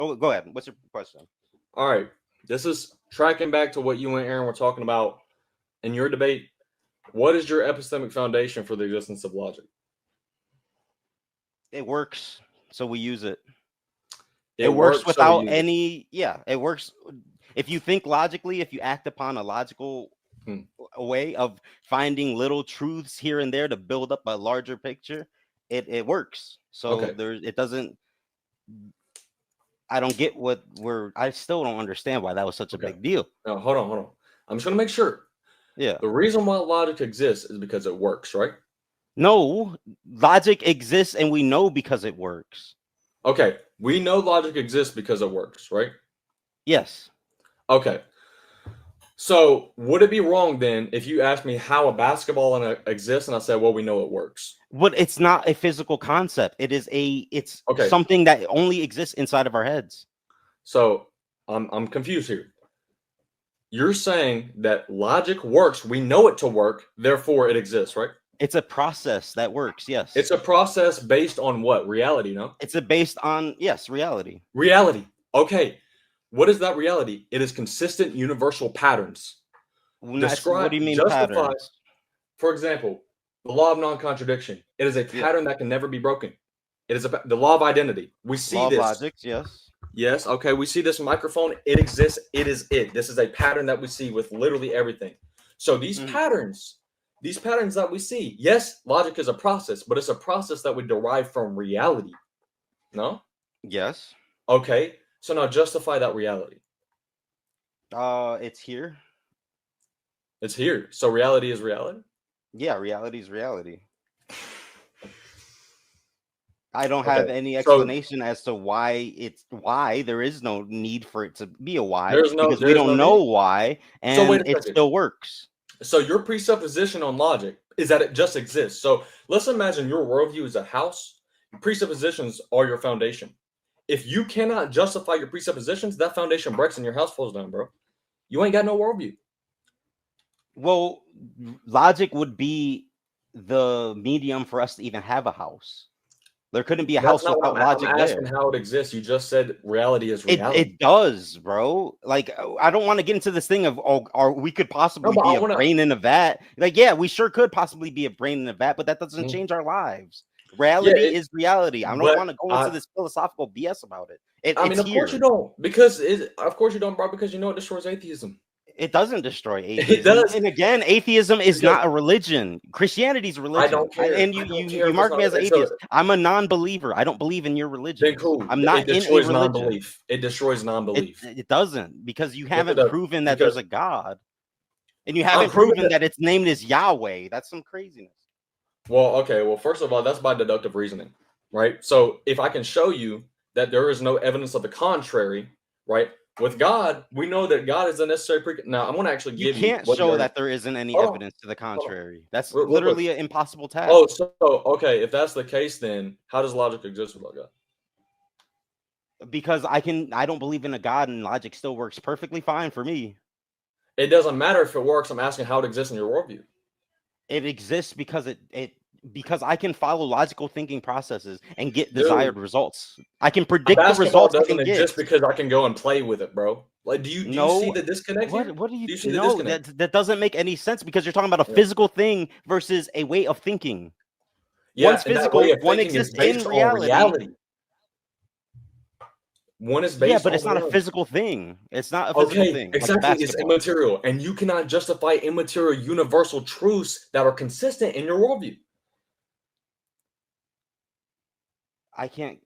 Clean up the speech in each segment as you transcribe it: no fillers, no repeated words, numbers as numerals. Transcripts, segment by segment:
Oh, go ahead. What's your question? All right. This is tracking back to what you and Aaron were talking about in your debate. What is your epistemic foundation for the existence of logic? It works, so we use it. It works works, so we without use it. any. Yeah, it works. If you think logically, if you act upon a logical Hmm. way of finding little truths here and there to build up a larger picture, it works. So Okay. it doesn't. I don't get what I still don't understand why that was such a Okay. big deal. Now, hold on. I'm just going to make sure. Yeah. The reason why logic exists is because it works, right? No, logic exists and we know because it works. Okay. We know logic exists because it works, right? Yes. Okay. So, would it be wrong then if you asked me how a basketball exists and I said, well, we know it works? But it's not a physical concept. It's Okay. something that only exists inside of our heads. So, I'm confused here. You're saying that logic works, we know it to work, therefore it exists, right? It's a process that works, yes. It's a process based on what? Reality, no? It's based on, yes, reality. Reality. Okay. What is that reality? It is consistent universal patterns. What Describe, do you mean justify, patterns? for example, the law of non-contradiction. It is a Yeah. pattern that can never be broken. It is the law of identity. We see Law of this. logic, yes. Yes, okay. We see this microphone. It exists. It is it. This is a pattern that we see with literally everything. So these patterns that we see, yes, logic is a process, but it's a process that we derive from reality. No? Yes. Okay. So now justify that reality. It's here. It's here. So reality is reality? Yeah, reality is reality. I don't have any So explanation as to why there is no need for it to be a why there's no because we don't know need. why, So wait and a it second. still works. So your presupposition on logic is that it just exists. So let's imagine your worldview is a house. Your presuppositions are your foundation. If you cannot justify your presuppositions, that foundation breaks and your house falls down, bro. You ain't got no worldview. Well, logic would be the medium for us to even have a house. There couldn't be a That's house not without what I'm logic asking there. how it exists. You just said reality is reality. It does, bro. Like, I don't want to get into this thing of we could possibly No, but be I a wanna- brain in a vat. Like, yeah, we sure could possibly be a brain in a vat, but that doesn't change our lives. Reality is reality. I don't want to go into this philosophical BS about it. I mean, of course you don't, of course you don't, bro, because you know it destroys atheism. It doesn't destroy atheism. It does. And again, atheism is not a religion. Christianity is a religion. I don't care. And you mark me as an atheist. I'm a non-believer. I don't believe in your religion. Then cool. I'm not in a religion. Non-belief. It destroys non-belief. It doesn't, because you haven't proven that there's a God. And you haven't proven that its name is Yahweh. That's some craziness. Well, okay. Well, first of all, that's by deductive reasoning, right? So if I can show you that there is no evidence of the contrary, right? With God, we know that God is a necessary Now, I'm going to actually give you. You can't show that there isn't any evidence to the contrary. That's literally an impossible task. Oh, so okay. If that's the case, then how does logic exist without God? Because I don't believe in a God, and logic still works perfectly fine for me. It doesn't matter if it works. I'm asking how it exists in your worldview. It exists because because I can follow logical thinking processes and get desired results. I can predict the results. Doesn't exist because I can go and play with it, bro. Like, do you see the disconnect? What do you see? No, that doesn't make any sense, because you're talking about a physical thing versus a way of thinking. Yeah, one's physical, one exists in reality. One is based but it's not a physical thing. It's not a physical thing. Exactly. Like it's immaterial. And you cannot justify immaterial universal truths that are consistent in your worldview. I can't.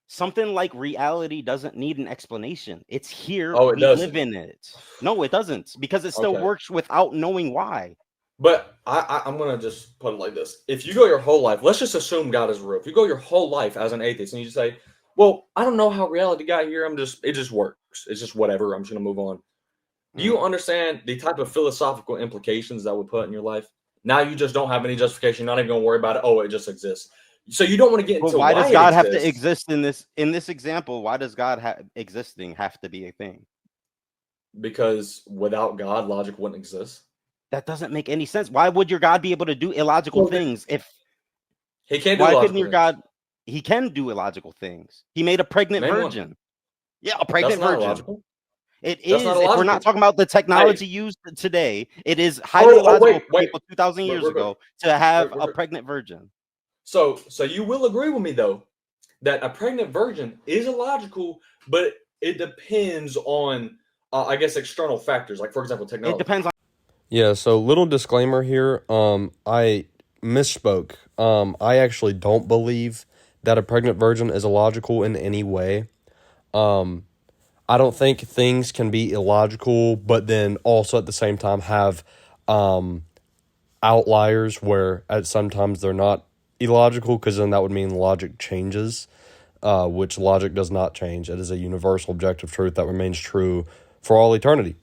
Something like reality doesn't need an explanation. It's here. Oh, it does. Live in it. No, it doesn't, because it still works without knowing why. But I'm going to just put it like this. If you go your whole life, let's just assume God is real. If you go your whole life as an atheist and you just say, well, I don't know how reality got here. It just works. It's just whatever. I'm just going to move on. Do you understand the type of philosophical implications that would put in your life? Now you just don't have any justification. You're not even going to worry about it. Oh, it just exists. So you don't want to get into why does God have to exist in this example? Why does God existing have to be a thing? Because without God, logic wouldn't exist. That doesn't make any sense. Why would your God be able to do illogical things if he can't do? Why couldn't your God? He can do illogical things. He made a pregnant virgin. Yeah, a pregnant virgin. Illogical. It is. If we're not talking about the technology used today, it is highly illogical for people 2,000 years ago to have a pregnant virgin. So you will agree with me though that a pregnant virgin is illogical, but it depends on, I guess, external factors, like for example, technology. It depends on. Yeah. So little disclaimer here. I misspoke. I actually don't believe that a pregnant virgin is illogical in any way. I don't think things can be illogical, but then also at the same time have outliers where at sometimes they're not illogical, because then that would mean logic changes, which logic does not change. It is a universal objective truth that remains true for all eternity.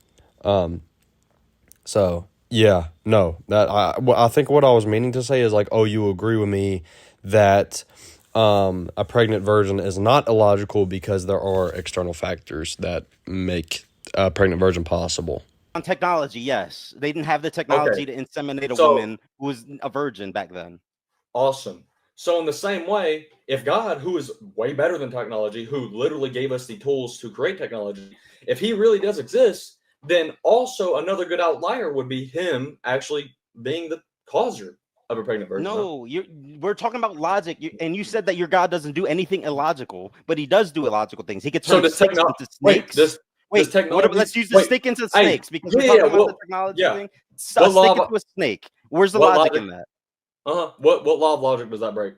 So yeah, no, that I think what I was meaning to say is like, oh, you agree with me that a pregnant virgin is not illogical because there are external factors that make a pregnant virgin possible. On technology, yes. They didn't have the technology to inseminate a woman who was a virgin back then. Awesome. So in the same way, if God, who is way better than technology, who literally gave us the tools to create technology, if he really does exist, then also another good outlier would be him actually being the causer of a pregnant virgin. No, we're talking about logic, and you said that your God doesn't do anything illogical, but he does do illogical things. He could turn sticks into snakes. Let's use the stick into snakes, because we're talking about the technology thing. Stick into a snake. Where's the logic in that? What law of logic does that break?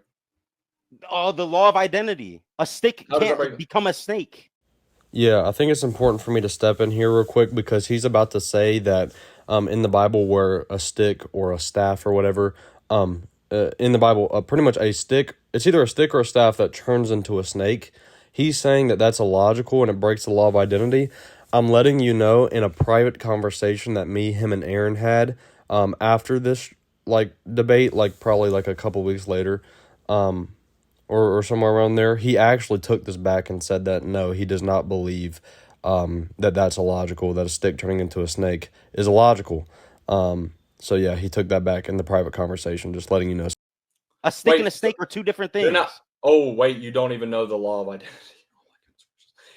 Oh, the law of identity. A stick can't become a snake. Yeah, I think it's important for me to step in here real quick, because he's about to say that in the Bible where a stick or a staff or whatever, in the Bible, pretty much a stick, it's either a stick or a staff that turns into a snake. He's saying that that's illogical and it breaks the law of identity. I'm letting you know in a private conversation that me, him, and Aaron had after this debate, probably a couple weeks later, or somewhere around there, he actually took this back and said that no, he does not believe that that's illogical, that a stick turning into a snake is illogical. So yeah, he took that back in the private conversation, just letting you know. A stick and a snake are two different things. Oh, wait, you don't even know the law of identity.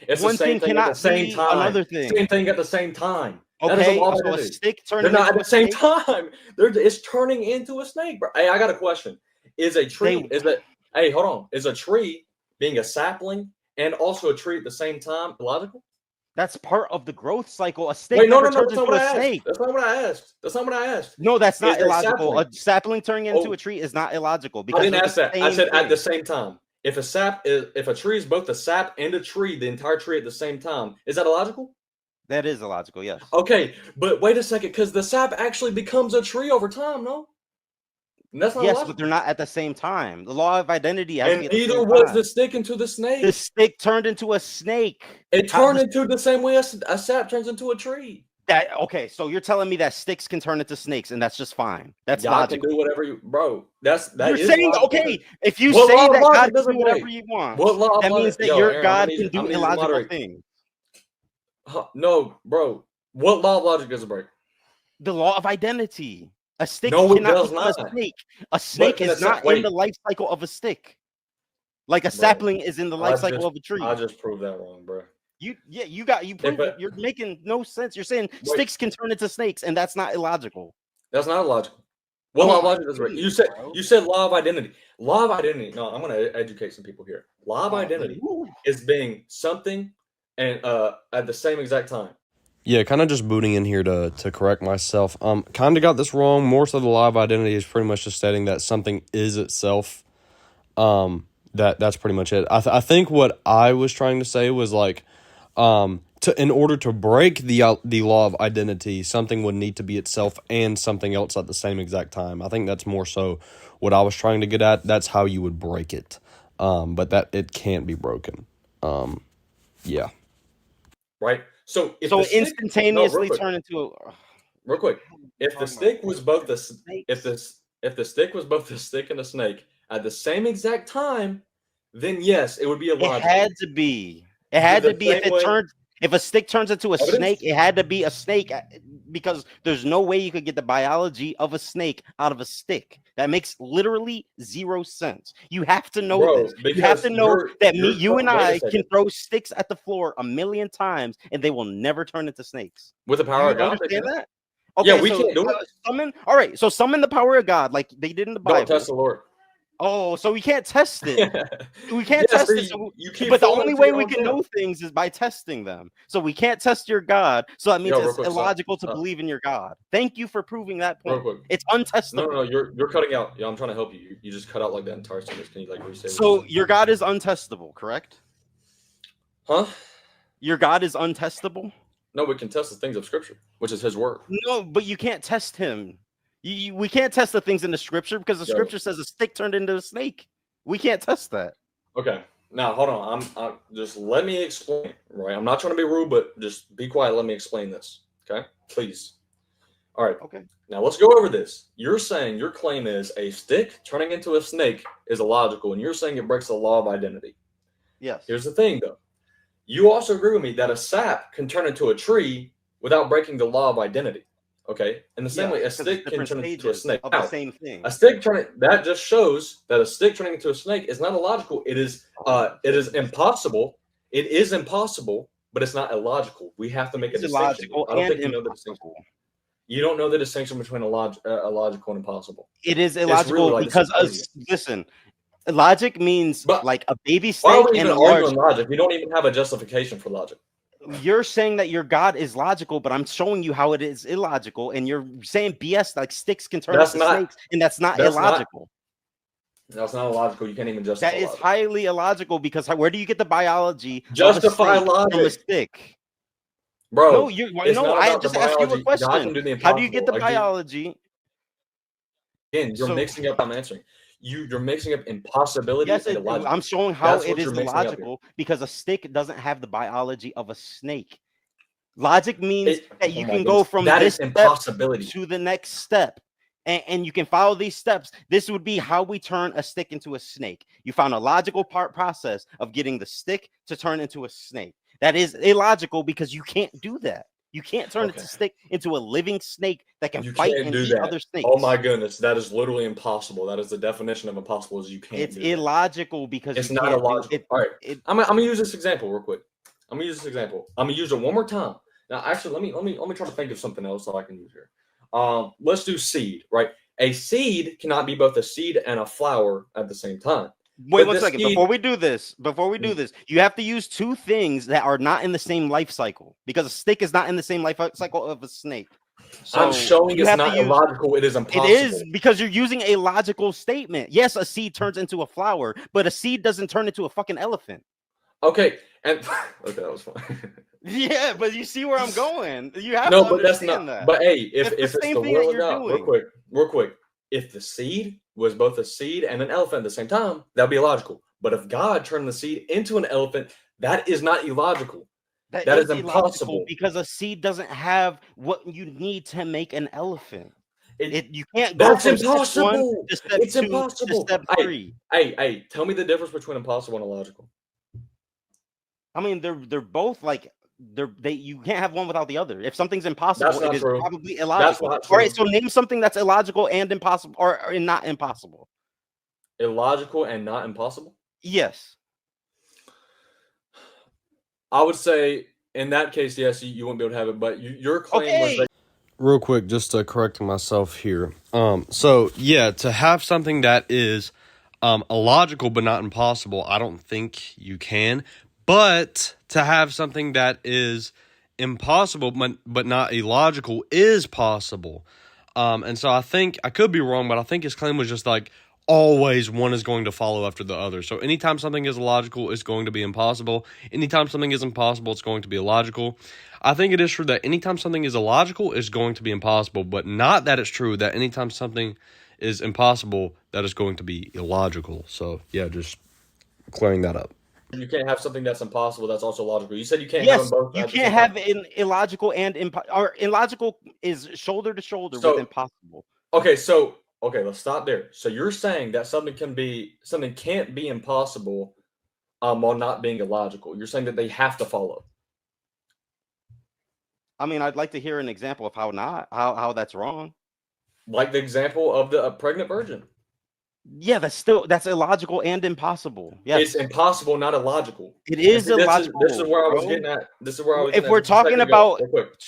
It's one the same thing thing at the same time. Another thing. Same thing at the same time. Okay, that is a law of so identity. A stick turning They're not at the same time. It's turning into a snake, bro. Hey, I got a question. Is a tree, hey, hold on. Is a tree being a sapling and also a tree at the same time illogical? That's part of the growth cycle. A stick never turns into a snake. That's not what I asked. No, that's not illogical. A sapling turning into a tree is not illogical. Because I didn't ask that. I said at the same time. If a tree is both a sap and a tree, the entire tree at the same time, is that illogical? That is illogical, yes. Okay, but wait a second, because the sap actually becomes a tree over time, no? And that's not illogical. But they're not at the same time. The law of identity has to be at the same was time. The stick into the snake. The stick turned into a snake. It turned into the same way a sap turns into a tree. Okay, so you're telling me that sticks can turn into snakes, and that's just fine. That's logical. Can do whatever you, bro. You're saying okay. If you say that God can do whatever you want, that means that your God can do illogical things. No, bro. What law of logic does it break? The law of identity. A stick cannot become a snake. A snake is not in the life cycle of a stick. Like a sapling is in the life cycle of a tree. I just proved that wrong, bro. You proved it. You're making no sense. You're saying sticks can turn into snakes, and that's not illogical. That's not illogical. What law of logic does it break? You said law of identity. Law of identity. No, I'm going to educate some people here. Law of identity is being something and at the same exact time. Yeah, kind of just booting in here to correct myself. Kind of got this wrong. More so, the law of identity is pretty much just stating that something is itself. That's pretty much it. I think what I was trying to say was in order to break the law of identity, something would need to be itself and something else at the same exact time. I think that's more so what I was trying to get at. That's how you would break it. But that it can't be broken. Yeah. Right. So instantaneously turn into a real quick. If the stick was both the stick was both a stick and a snake at the same exact time, then yes, it would be illogical. It had to be. It had to be if a stick turns into a snake, it had to be a snake because there's no way you could get the biology of a snake out of a stick. That makes literally 0 sense. You have to know this. You have to know that you and I can throw sticks at the floor 1,000,000 times and they will never turn into snakes. With the power of God. Understand that? Okay, yeah, we can't do it. Summon. All right, so summon the power of God, like they did in the Bible. Don't test the Lord. Oh, so we can't test it. We can't test it. So but the only way we can know things is by testing them. So we can't test your God. So that means it's illogical to believe in your God. Thank you for proving that point. It's untestable. No, you're cutting out. Yeah, I'm trying to help you. You just cut out like that entire sentence. Can you like restate? So your God is untestable, correct? Huh? Your God is untestable? No, we can test the things of Scripture, which is His word. No, but you can't test Him. We can't test the things in the Scripture because the Scripture says a stick turned into a snake. We can't test that. Okay, now hold on. I'm just let me explain. Right, I'm not trying to be rude, but just be quiet. Let me explain this. Okay, please. All right. Okay. Now let's go over this. You're saying your claim is a stick turning into a snake is illogical, and you're saying it breaks the law of identity. Yes. Here's the thing, though. You also agree with me that a sap can turn into a tree without breaking the law of identity. Okay, in the same way, a stick can turn into a snake. Of the same thing. A stick that just shows that a stick turning into a snake is not illogical. It is impossible. It is impossible, but it's not illogical. We have to make a distinction. I don't think you know the distinction. You don't know the distinction between illogical and impossible. It is illogical because listen, logic means like a baby snake. Why are we even arguing logic? You don't even have a justification for logic. You're saying that your God is logical, but I'm showing you how it is illogical, and you're saying BS like sticks can turn into snakes, and that's not illogical. That's not illogical. You can't even justify. That is highly illogical because where do you get the biology? Justify logic from a stick, bro. No, I just asked you a question. How do you get the biology? Again, you're mixing up. I'm answering. You're mixing up impossibility and illogical. I'm showing how it is illogical because a stick doesn't have the biology of a snake. Logic means that you can go from this step to the next step. And you can follow these steps. This would be how we turn a stick into a snake. You found a logical process of getting the stick to turn into a snake. That is illogical because you can't do that. You can't turn a stick into a living snake that can fight and eat other snakes. Oh my goodness, that is literally impossible. That is the definition of impossible. Is you can't. It's illogical because it's not illogical. All right, I'm gonna use this example real quick. I'm gonna use it one more time. Now, actually, let me try to think of something else that I can use here. Let's do seed. Right, a seed cannot be both a seed and a flower at the same time. Wait 1 second. Before we do this, you have to use two things that are not in the same life cycle because a stick is not in the same life cycle of a snake. So I'm showing it's not illogical. It is impossible. It is because you're using a logical statement. Yes, a seed turns into a flower, but a seed doesn't turn into a fucking elephant. Okay, and okay, that was fun. Yeah, but you see where I'm going. You have to understand that's not, that. But hey, if it's the will of God, real quick. If the seed was both a seed and an elephant at the same time, that'd be illogical. But if God turned the seed into an elephant, that is not illogical. That is impossible because a seed doesn't have what you need to make an elephant. You can't go from impossible. Step 1 to step 2 impossible. to step 3. Hey, tell me the difference between impossible and illogical. I mean, they're both like you can't have one without the other. If something's impossible, it is probably illogical. All right, so name something that's illogical and impossible, or not impossible. Illogical and not impossible? Yes. I would say in that case, yes, you wouldn't be able to have it. But your claim was that. Real quick, just correcting myself here. So yeah, to have something that is illogical but not impossible, I don't think you can. But to have something that is impossible but not illogical is possible. And so I think, I could be wrong, but I think his claim was just like always one is going to follow after the other. So anytime something is illogical, it's going to be impossible. Anytime something is impossible, it's going to be illogical. I think it is true that anytime something is illogical, it's going to be impossible, but not that it's true that anytime something is impossible, that is going to be illogical. So yeah, just clearing that up. You can't have something that's impossible that's also logical. You said you can't have them both. You can't have an illogical and or illogical is shoulder to shoulder with impossible. Okay, let's stop there. So you're saying that something can't be impossible while not being illogical. You're saying that they have to follow. I mean, I'd like to hear an example of how that's wrong. Like the example of the pregnant virgin. Yeah, that's illogical and impossible. Yes, it's impossible, not illogical. It is illogical. This is where I was getting at. This is where I was. If we're talking about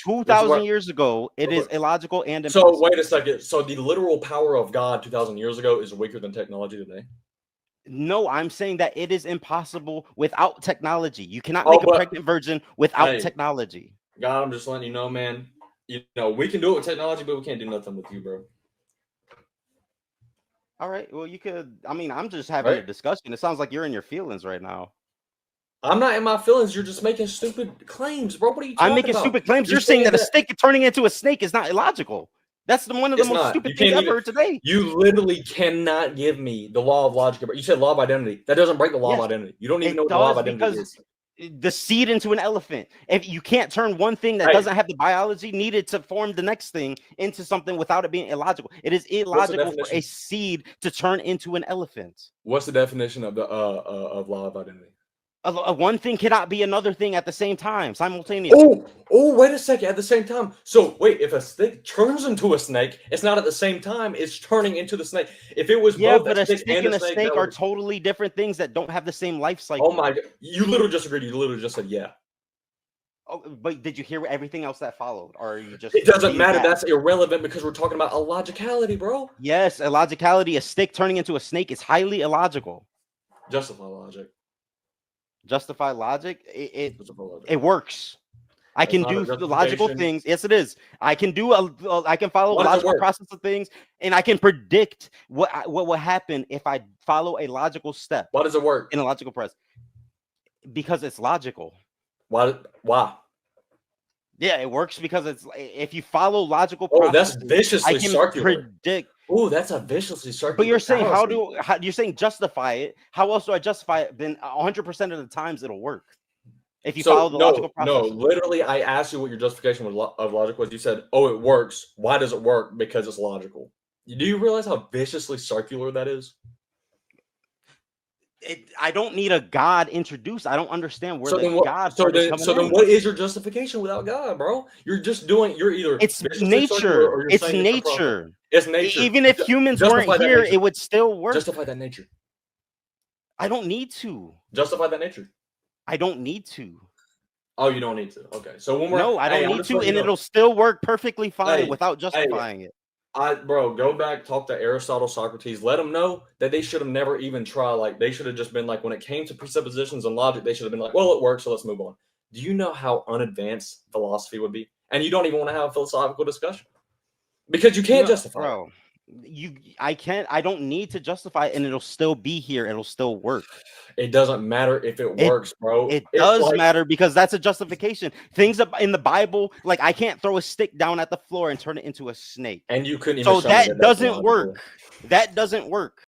2,000 years ago, it is illogical and impossible. So wait a second. So the literal power of God 2,000 years ago is weaker than technology today? No, I'm saying that it is impossible without technology. You cannot make a pregnant virgin without technology. God, I'm just letting you know, man. You know, we can do it with technology, but we can't do nothing with you, bro. All right. Well, you could. I mean, I'm just having a discussion. It sounds like you're in your feelings right now. I'm not in my feelings. You're just making stupid claims, bro. What are you talking about? I'm making stupid claims. You're saying that a stick turning into a snake is not illogical. That's one of the most stupid things I've heard today. You literally cannot give me the law of logic. You said law of identity. That doesn't break the law of identity. You don't even know what the law of identity is. The seed into an elephant. If you can't turn one thing that doesn't have the biology needed to form the next thing into something without it being illogical, it is illogical for a seed to turn into an elephant. What's the definition of the of law of identity? One thing cannot be another thing at the same time, simultaneously. Oh, wait a second. At the same time. So wait, if a stick turns into a snake, it's not at the same time. It's turning into the snake. If it was both but a stick and a snake are totally different things that don't have the same life cycle. Oh my God! You literally just agreed. You literally just said yeah. Oh, but did you hear everything else that followed, or are you just? It doesn't matter. That's irrelevant because we're talking about illogicality, bro. Yes, illogicality. A stick turning into a snake is highly illogical. Justify logic. Justify logic. It works. I can do the logical things. Yes, it is. I can do I can follow a logical process of things, and I can predict what will happen if I follow a logical step. Why does it work in a logical process? Because it's logical. Why? Yeah, it works because it's if you follow logical processes. That's viciously circular. Predict. Oh, that's a viciously circular. But you're saying you're saying justify it? How else do I justify it? Then 100% of the times it'll work. If you follow the logical process. No, literally, I asked you what your justification of logic was. You said, "Oh, it works." Why does it work? Because it's logical. Do you realize how viciously circular that is? I don't need a God introduced. I don't understand where God. So then, what is your justification without God, bro? You're either it's nature. It's nature. It's nature. Even if humans weren't here, it would still work. Justify that nature. I don't need to justify that nature. I don't need to. Oh, you don't need to. Okay, so I don't need to, and it'll still work perfectly fine without justifying it. Bro, go back, talk to Aristotle, Socrates, let them know that they should have never even tried. Like, they should have just been like, when it came to presuppositions and logic, they should have been like, well, it works, so let's move on. Do you know how unadvanced philosophy would be? And you don't even want to have a philosophical discussion because you can't justify it. I don't need to justify it, and it'll still be here. It'll still work. It doesn't matter if it works, bro. It does matter because that's a justification. Things in the Bible, like I can't throw a stick down at the floor and turn it into a snake. And you couldn't even. So that doesn't work. That doesn't work.